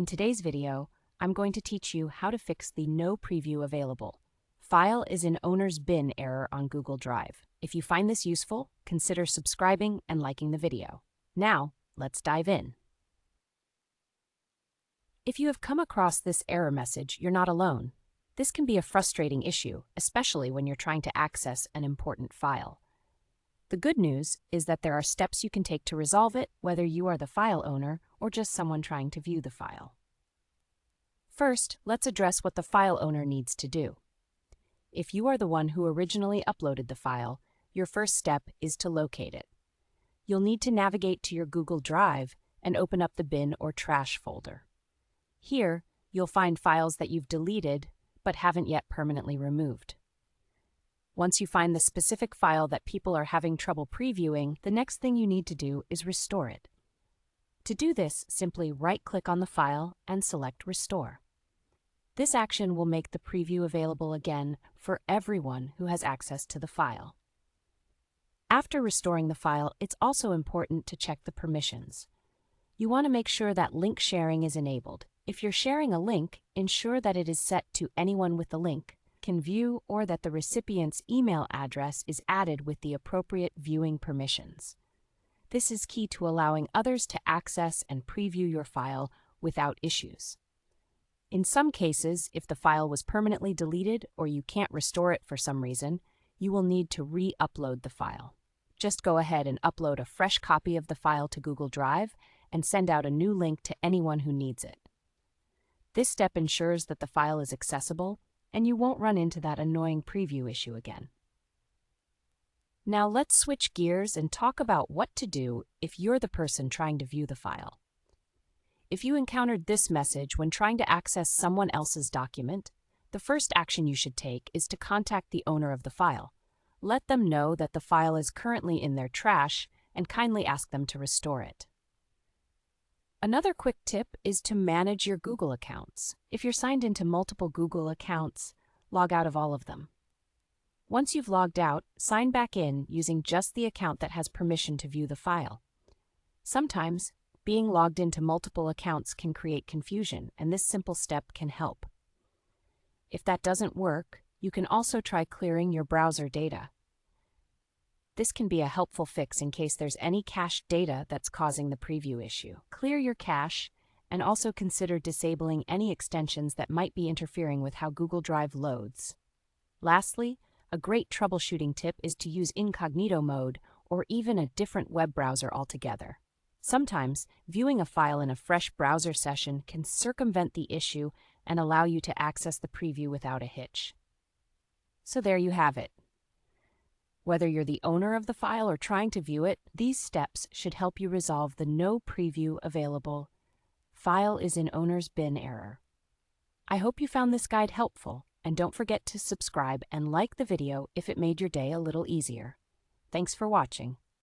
In today's video, I'm going to teach you how to fix the No Preview Available. File is in owner's bin error on Google Drive. If you find this useful, consider subscribing and liking the video. Now, let's dive in. If you have come across this error message, you're not alone. This can be a frustrating issue, especially when you're trying to access an important file. The good news is that there are steps you can take to resolve it, whether you are the file owner or just someone trying to view the file. First, let's address what the file owner needs to do. If you are the one who originally uploaded the file, your first step is to locate it. You'll need to navigate to your Google Drive and open up the bin or trash folder. Here, you'll find files that you've deleted but haven't yet permanently removed. Once you find the specific file that people are having trouble previewing, the next thing you need to do is restore it. To do this, simply right-click on the file and select Restore. This action will make the preview available again for everyone who has access to the file. After restoring the file, it's also important to check the permissions. You want to make sure that link sharing is enabled. If you're sharing a link, ensure that it is set to anyone with the link can view or that the recipient's email address is added with the appropriate viewing permissions. This is key to allowing others to access and preview your file without issues. In some cases, if the file was permanently deleted or you can't restore it for some reason, you will need to re-upload the file. Just go ahead and upload a fresh copy of the file to Google Drive and send out a new link to anyone who needs it. This step ensures that the file is accessible and you won't run into that annoying preview issue again. Now let's switch gears and talk about what to do if you're the person trying to view the file. If you encountered this message when trying to access someone else's document, the first action you should take is to contact the owner of the file. Let them know that the file is currently in their trash and kindly ask them to restore it. Another quick tip is to manage your Google accounts. If you're signed into multiple Google accounts, log out of all of them. Once you've logged out, sign back in using just the account that has permission to view the file. Sometimes, being logged into multiple accounts can create confusion, and this simple step can help. If that doesn't work, you can also try clearing your browser data. This can be a helpful fix in case there's any cached data that's causing the preview issue. Clear your cache and also consider disabling any extensions that might be interfering with how Google Drive loads. Lastly, a great troubleshooting tip is to use incognito mode or even a different web browser altogether. Sometimes, viewing a file in a fresh browser session can circumvent the issue and allow you to access the preview without a hitch. So there you have it. Whether you're the owner of the file or trying to view it, these steps should help you resolve the No Preview Available File is in owner's bin error. I hope you found this guide helpful, and don't forget to subscribe and like the video if it made your day a little easier. Thanks for watching.